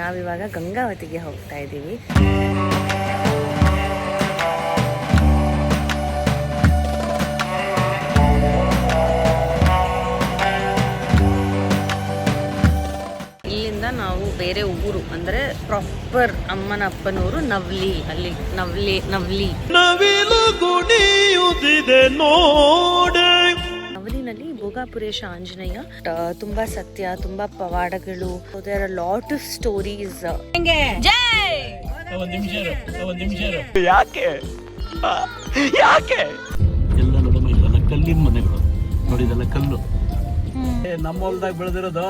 ನಾವಿವಾಗ ಗಂಗಾವತಿಗೆ ಹೋಗ್ತಾ ಇದ್ದೀವಿ. ಇಲ್ಲಿಂದ ನಾವು ಬೇರೆ ಊರು ಅಂದ್ರೆ ಪ್ರಾಪರ್ ಅಮ್ಮನ ಅಪ್ಪನೂರು ನವ್ಲಿ. ಅಲ್ಲಿ ನವ್ಲಿ ನವಲಿನಲ್ಲಿ ಭೋಗಾಪುರೇಶ ಆಂಜನೇಯ ತುಂಬಾ ಸತ್ಯ, ತುಂಬಾ ಪವಾಡಗಳು. There are lot of stories. ಯಾಕೆ ಎಲ್ಲ ನಡಮ ಇಲ್ಲ, ಕಲ್ಲಿನ ಮನೆಗಳು ನೋಡಿದಲ್ಲ, ಕಲ್ಲು ನಮ್ಮ ಹೊಲದಾಗ ಬೆಳೆದಿರೋದು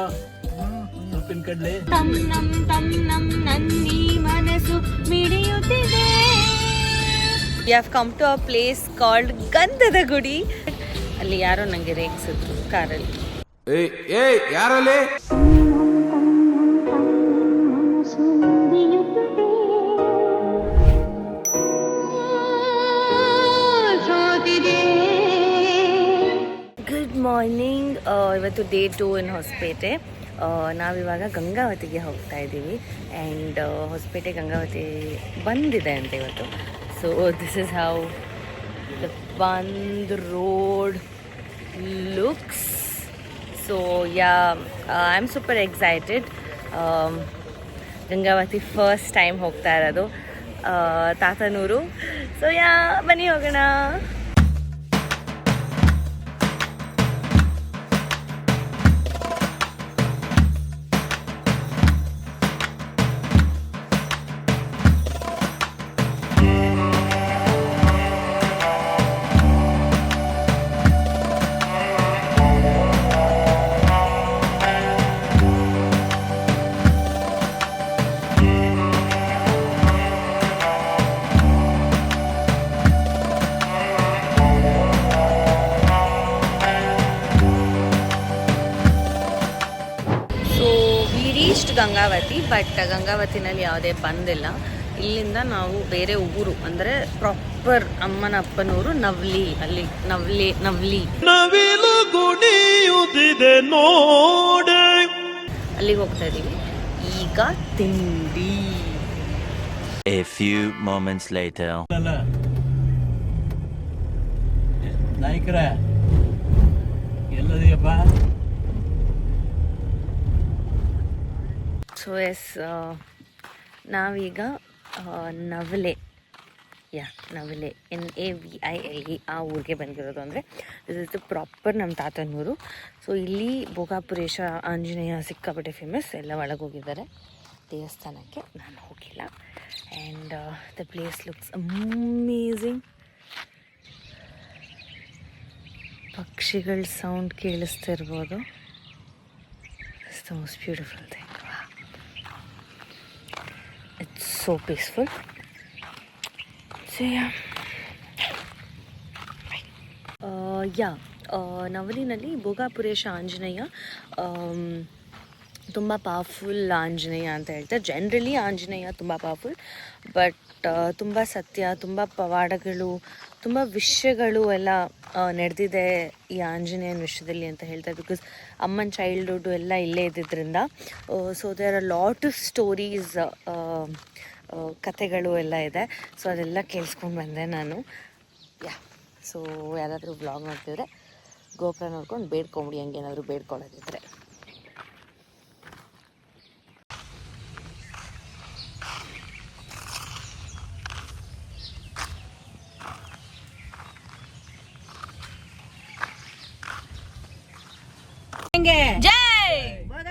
ಸೊಪ್ಪಿನ ಕಡ್ಲಿ. ಮನಸ್ಸು ಮಿಡಿಯುತ್ತಿದೆ. We have come to a place called ಗಂಧದ ಗುಡಿ. ಅಲ್ಲಿ ಯಾರೋ ನಂಗೆ ರೇಗಿಸಿದ್ರು ಕಾರಲ್ಲಿ. ಯಾರಲ್ಲಿ ಗುಡ್ ಮಾರ್ನಿಂಗ್. ಇವತ್ತು ಡೇ 2 ಇನ್ ಹೊಸಪೇಟೆ. ನಾವಿವಾಗ ಗಂಗಾವತಿಗೆ ಹೋಗ್ತಾ ಇದ್ದೀವಿ. ಆ್ಯಂಡ್ ಹೊಸಪೇಟೆ ಗಂಗಾವತಿ ಬಂದಿದೆ ಅಂತ ಇವತ್ತು. So this is how the Band road looks. So yeah, I'm super excited. Gangavati first time ಹೋಗ್ತಾ ಇರೋದು, ತಾತನೂರು. ಸೊ ಯಾ, ಬನ್ನಿ ಹೋಗೋಣ. ಗಂಗಾವತಿ, ಬಟ್ ಗಂಗಾವತಿನಲ್ಲಿ ಯಾವುದೇ ಬಂದಿಲ್ಲ. ಇಲ್ಲಿಂದ ನಾವು ಬೇರೆ ಊರು ಅಂದರೆ ಪ್ರಾಪರ್ ಅಮ್ಮನ ಅಪ್ಪನೂರು ನವ್ಲಿ. ಅಲ್ಲಿ ನವ್ಲಿ ಅಲ್ಲಿಗೆ ಹೋಗ್ತಾ ಇದ್ದೀವಿ. ಈಗ ತಿಂಡಿ. A few moments later. ನಾಯ್ಕರ ಎಲ್ಲದೀಯಪ್ಪ? ಸೊ ಎಸ್, ನಾವೀಗ ನವಲೆ NAVILE ಆ ಊರಿಗೆ ಬಂದಿರೋದು. ಅಂದರೆ ಇದು ಪ್ರಾಪರ್ ನಮ್ಮ ತಾತನೂರು. ಸೊ ಇಲ್ಲಿ ಭೋಗಾಪುರೇಶ ಆಂಜನೇಯ ಸಿಕ್ಕಾಪಟ್ಟೆ ಫೇಮಸ್. ಎಲ್ಲ ಒಳಗೋಗಿದ್ದಾರೆ ದೇವಸ್ಥಾನಕ್ಕೆ, ನಾನು ಹೋಗಿಲ್ಲ. And the place looks amazing. ಪಕ್ಷಿಗಳ ಸೌಂಡ್ ಕೇಳಿಸ್ತಿರ್ಬೋದು. It's the most beautiful thing. It's so peaceful. So ನವಲಿನಲ್ಲಿ ಭೋಗಾಪುರೇಶ ಆಂಜನೇಯ ತುಂಬ ಪವರ್ಫುಲ್ ಆಂಜನೇಯ ಅಂತ ಹೇಳ್ತಾರೆ. ಜನರಲಿ ಆಂಜನೇಯ ತುಂಬ ಪವರ್ಫುಲ್, ಬಟ್ ತುಂಬ ಸತ್ಯ, ತುಂಬ ಪವಾಡಗಳು, ತುಂಬ ವಿಷಯಗಳು ಎಲ್ಲ ನಡೆದಿದೆ ಈ ಆಂಜನೇಯನ ವಿಷಯದಲ್ಲಿ ಅಂತ ಹೇಳ್ತಾರೆ. ಬಿಕಾಸ್ ಅಮ್ಮನ ಚೈಲ್ಡ್ಹುಡ್ಡು ಎಲ್ಲ ಇಲ್ಲೇ ಇದ್ದಿದ್ದರಿಂದ. So there are lot of stories, ಕಥೆಗಳು ಎಲ್ಲ ಇದೆ. ಸೊ ಅದೆಲ್ಲ ಕೇಳಿಸ್ಕೊಂಡು ಬಂದೆ ನಾನು. ಸೊ ಯಾರಾದರೂ ವ್ಲಾಗ್ ಮಾಡ್ತಿದ್ರೆ ಗೋಪುರ ನೋಡ್ಕೊಂಡು ಬೇಡ್ಕೊಂಬಿಡಿ, ಹಂಗೇನಾದರೂ ಬೇಡ್ಕೊಳ್ಳೋದಿದ್ರೆ.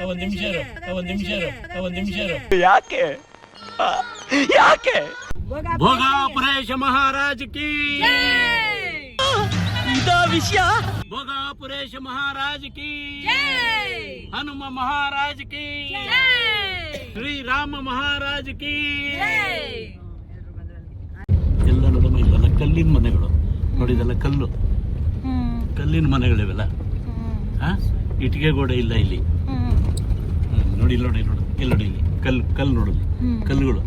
ಒಂದ್ ನಿಮಿಷ ಯಾಕೆ ಭೋಗಾಪುರೇಶ ಮಹಾರಾಜ್ ಕಿ ವಿಷಯ. ಭೋಗಾಪುರೇಶ ಮಹಾರಾಜ್ ಕಿ, ಹನುಮ ಮಹಾರಾಜ್ ಕಿ, ಶ್ರೀರಾಮ ಮಹಾರಾಜ್ ಕಿ. ಎಲ್ಲ ನಡಮ ಇಲ್ಲಲ್ಲ, ಕಲ್ಲಿನ ಮನೆಗಳು ನೋಡಿದಲ್ಲ, ಕಲ್ಲಿನ ಮನೆಗಳಿವೆಲ್ಲ. ಇಟ್ಟಿಗೆ ಗೋಡೆ ಇಲ್ಲ ಇಲ್ಲಿ. ನೋಡಿ ಇಲ್ಲಿ ಇಲ್ಲಿ ಕಲ್ಲು ನೋಡೋದು, ಕಲ್ಲುಗಳು.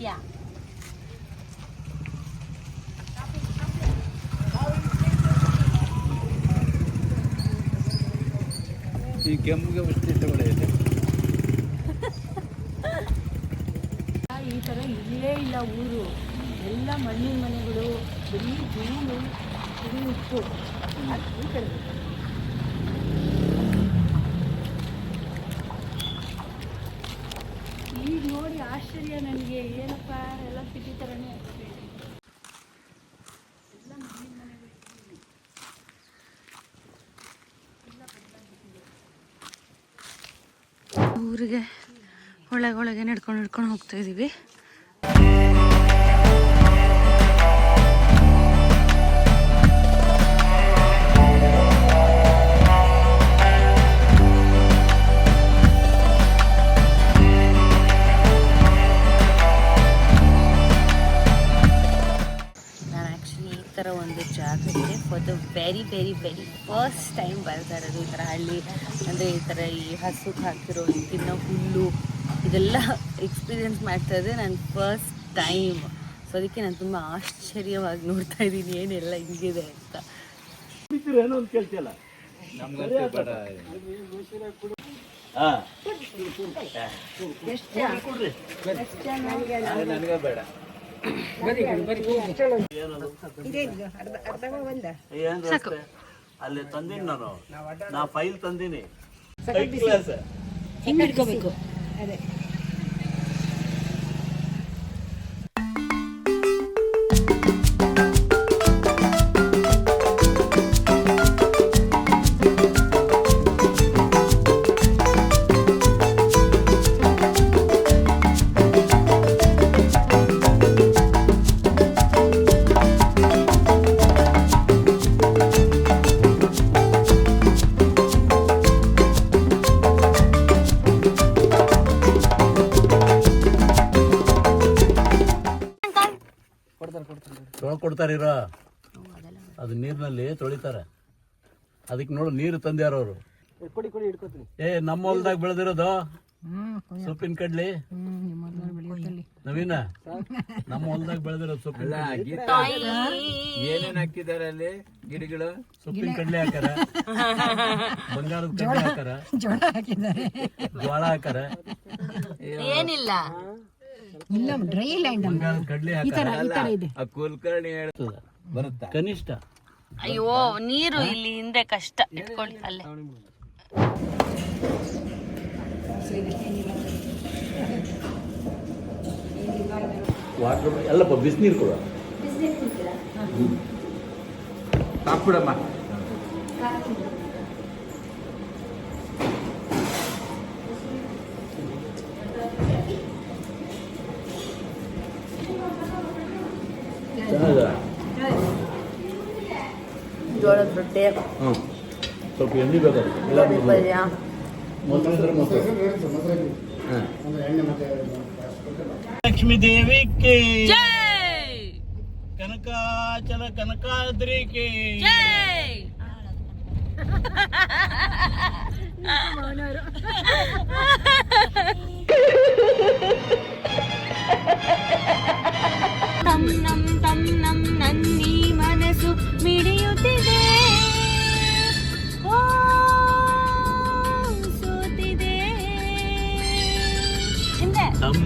ಸತ್ಯ. ಈ ಕೆಮ್ಮಿಗೆ ಔಷಧಿ ತಗೊಳ್ಳಿದೆ. ಈ ಥರ ಇಲ್ಲೇ ಇಲ್ಲ ಊರು, ಎಲ್ಲ ಮಣ್ಣಿನ ಮನೆಗಳು, ಬರೀ ಜೀನು ಬರೀ ಉಪ್ಪು. ಈಗ ನೋಡಿ ಆಶ್ಚರ್ಯ ನನಗೆ, ಏನಪ್ಪ ಎಲ್ಲ ಸಿಟಿ ಥರನೇ ಆಗ್ತದೆ. ಎಲ್ಲ ಮಣ್ಣಿನ ಮನೆಗಳು. ಊರಿಗೆ ಒಳಗೆ ನಡ್ಕೊಂಡು ಹೋಗ್ತಾ ಇದೀವಿ. ನಾನು ಆ್ಯಕ್ಚುಲಿ ಈ ಥರ ಒಂದು ಜಾಗಕ್ಕೆ for the very first time ಬರ್ತಾ ಇರೋದು. ಈ ಥರ ಹಳ್ಳಿ ಅಂದರೆ ಈ ಥರ ಈ ಹಸುಗೆ ಹಾಕಿರೋ ತಿನ್ನೋ ಹುಲ್ಲು ಇದೆಲ್ಲ ಎಕ್ಸ್ಪೀರಿಯೆನ್ಸ್ ಮಾಡ್ತಾ ಇದ್ದೆ ನಾನು ಫಸ್ಟ್ ಟೈಮ್. ಸೊ ಅದಕ್ಕೆ ನಾನು ತುಂಬ ಆಶ್ಚರ್ಯವಾಗಿ ನೋಡ್ತಾ ಇದ್ದೀನಿ ಏನೆಲ್ಲ ಹಿಂಗಿದೆ ಅಂತ. ಏನೋ ಒಂದು ಕೇಳ್ತಿಯಲ್ಲ ನನಗೆ ಬೇಡ. ಅಲ್ಲಿ ತಂದೀನಿ ನಾ ಫೈಲ್ ತಂದೀನಿ. ಹಿಂಗೆ ಇಟ್ಕೋಬೇಕು. ಅದೇ ಕೊಡ್ತಾರಿರೋ ಅದು ನೀರಿನಲ್ಲಿ ತೊಳಿತಾರೆ. ಅದಕ್ಕೆ ನೋಡು ನೀರು ತಂದ್ಯಾರ ಅವರು. ನಮ್ಮ ಹೊಲ್ದಾಗ ಬೆಳೆದಿರೋದು ಸೊಪ್ಪಿನ ಕಡ್ಲಿ ನವೀನ, ನಮ್ಮ ಹೊಲ್ದಾಗ ಬೆಳೆದಿರೋದು ಸೊಪ್ಪಿನ ಏನೇನ್ ಹಾಕಿದಾರೆ ಅಲ್ಲಿ ಗಿಡಗಳು? ಸೊಪ್ಪಿನ ಕಡ್ಲಿ ಹಾಕಾರ, ಬಂಗಾರದ ಕಡ್ಲಿ ಹಾಕಾರ, ಜೋಳ ಹಾಕಾರ, ಏನಿಲ್ಲ ಇಲ್ಲ ಡ್ರೈ ಲ್ಯಾಂಡ್ ಬಂಗಾರದ ಕಡ್ಲಿ ಹಾಕಾರ. ಆ ಕುಲಕರ್ಣಿ ಹೇಳ್ತದ ಬರುತ್ತಾ ಕನಿಷ್ಠ. ಅಯ್ಯೋ ನೀರು ಇಲ್ಲಿ ಹಿಂದೆ ಕಷ್ಟ ಇಟ್ಕೊಳ್ಳಿ ಅಲ್ಲೇ. ವಾಟರ್ ಅಲ್ಲಪ್ಪ, ಬಿಸಿನೀರು ಕೊಡ. ಹಾಕ್ಬಿಡಮ್ಮ. ಜೋಳದ ರೊಟ್ಟಿ, ಸ್ವಲ್ಪ ಎಣ್ಣೆ ಬೇಕಾದ್ರೆ ಪಲ್ಯ, ಲಕ್ಷ್ಮೀ ದೇವಿ ಕೆ ಜೈ, ಕನಕಾಚಲ ಕನಕಾದ್ರಿ ಕೆ ಜೈ. ತಮ್ ನಮ್ ನನ್ನಿ ಮನಸ್ಸು ಮಿಡಿಯುತ್ತಿದೆ, ಓ ಸೋತಿದೆ. ಹಿಂದೆ ತಮ್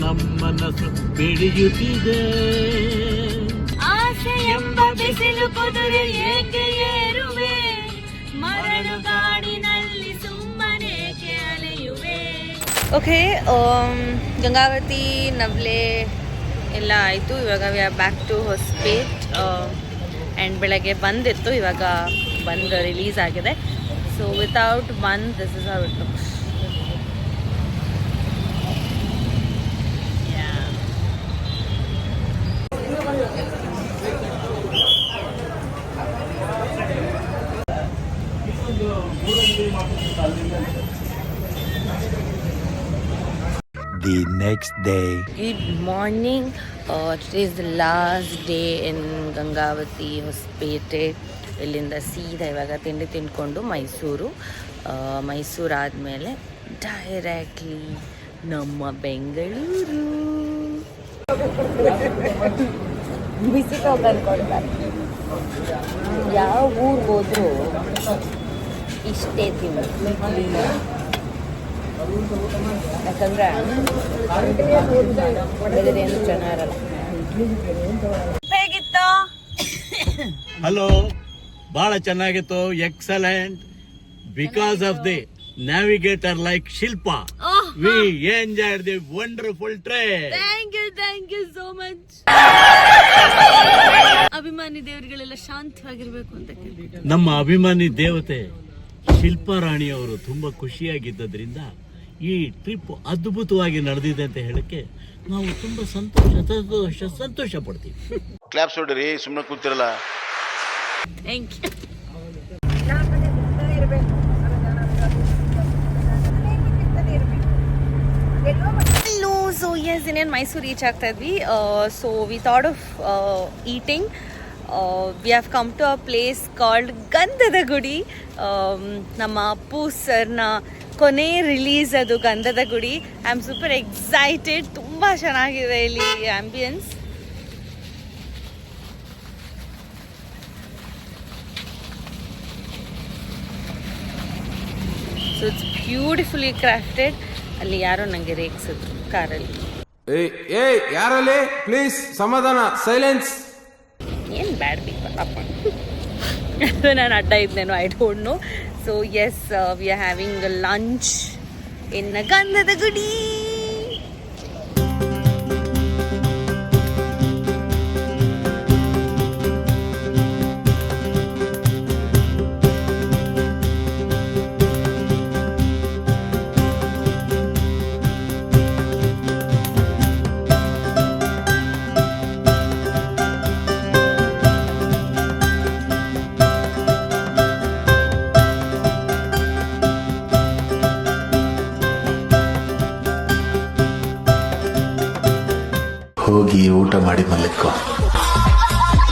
ನಮ್ ಮನಸ್ಸು ಬೆಳೆಯುತ್ತಿದೆ. ಆಸೆ ಎಂಬ ಬಿಸಿಲು ಕುದುರೆ ಏಕೆ ಏರುವೆ, ಮರಳು ಕಾಡಿನಲ್ಲಿ ಸುಮ್ಮನೇಕೆ ಅಲೆಯುವೆ. ಓಕೆ, ಗಂಗಾವತಿ ನವಲೆ ಎಲ್ಲ ಆಯಿತು. ಇವಾಗ we are back to Hospet. And ಬೆಳಗ್ಗೆ ಬಂದಿತ್ತು, ಇವಾಗ ಬಂದು ರಿಲೀಸ್ ಆಗಿದೆ. So without one this is how it looks. The next day. Good morning. Today is the last day in Gangavati Hosapete. ಇಲ್ಲಿಂದ ಸೀದಾ ಇವಾಗ ತಿಂಡಿ ತಿಂದ್ಕೊಂಡು ಮೈಸೂರು ಆದಮೇಲೆ ಡೈರೆಕ್ಟ್ಲಿ ನಮ್ಮ ಬೆಂಗಳೂರು. ಬಿಸಿ ಟೋಕನ್ ಕೊಡ್ತಾರೆ. ಯಾವ ಊರಿಗೆ ಹೋದ್ರು ಇಷ್ಟೇ ತಿಂದು, ಯಾಕಂದ್ರೆ ಬೇರೆ ಏನು ಚೆನ್ನಾಗಿರಲ್ಲ. ಹೇಗಿತ್ತು? ಹಲೋ, ಬಹಳ ಚೆನ್ನಾಗಿತ್ತು. Excellent. Because of the navigator like Shilpa, we enjoyed the wonderful trip. Thank you so much. ಅಭಿಮಾನಿ ದೇವರುಗಳೆಲ್ಲ ಶಾಂತವಾಗಿರ್ಬೇಕು ಅಂತ ಕೇಳ್ಬಿಟ್ಟು ನಮ್ಮ ಅಭಿಮಾನಿ ದೇವತೆ ಶಿಲ್ಪಾ ರಾಣಿ ಅವರು ತುಂಬಾ ಖುಷಿಯಾಗಿದ್ದರಿಂದ ಈ ಟ್ರಿಪ್ ಅದ್ಭುತವಾಗಿ ನಡೆದಿದೆ ಅಂತ ಹೇಳಕ್ಕೆ ನಾವು ತುಂಬಾ ಸಂತೋಷ ಪಡ್ತೀವಿ. ಕ್ಲಾಪ್ಸ್ ಹೊಡ್ರಿ, ಸುಮ್ಮನೆ ಕೂತಿರಲ್ಲ. Thank you. ಸೊ ಎಸ್, ಇನ್ನೇನು ಮೈಸೂರು ರೀಚ್ ಆಗ್ತಾ ಇದ್ವಿ. So we thought of eating. We have come to a place called Gandhada Gudi. ನಮ್ಮ ಅಪ್ಪು ಸರ್ನ ಕೊನೆ ರಿಲೀಸ್ ಅದು ಗಂಧದ ಗುಡಿ. I am super excited. ತುಂಬ ಚೆನ್ನಾಗಿದೆ ಇಲ್ಲಿ ambience. So it's beautifully crafted. ಅಲ್ಲಿ ಯಾರೋ ನನಗೆ ರೇಗಿಸಿದ್ರು ಕಾರಲ್ಲಿ. ಏಯ್ ಯಾರಲ್ಲಿ? ಪ್ಲೀಸ್ ಸಮಾಧಾನ, ಸೈಲೆನ್ಸ್. ಏನು ಬ್ಯಾಡ್ ಪೀಪಲ್ ಅಪ್ಪ. ನಾನು ಅಡ್ಡ ಇದ್ನೇನೋ, I don't know. So yes, we are having lunch in Gandhada Gudi. ಹೋಗಿ ಊಟ ಮಾಡಿ ಮಲಕ್ಕೋ.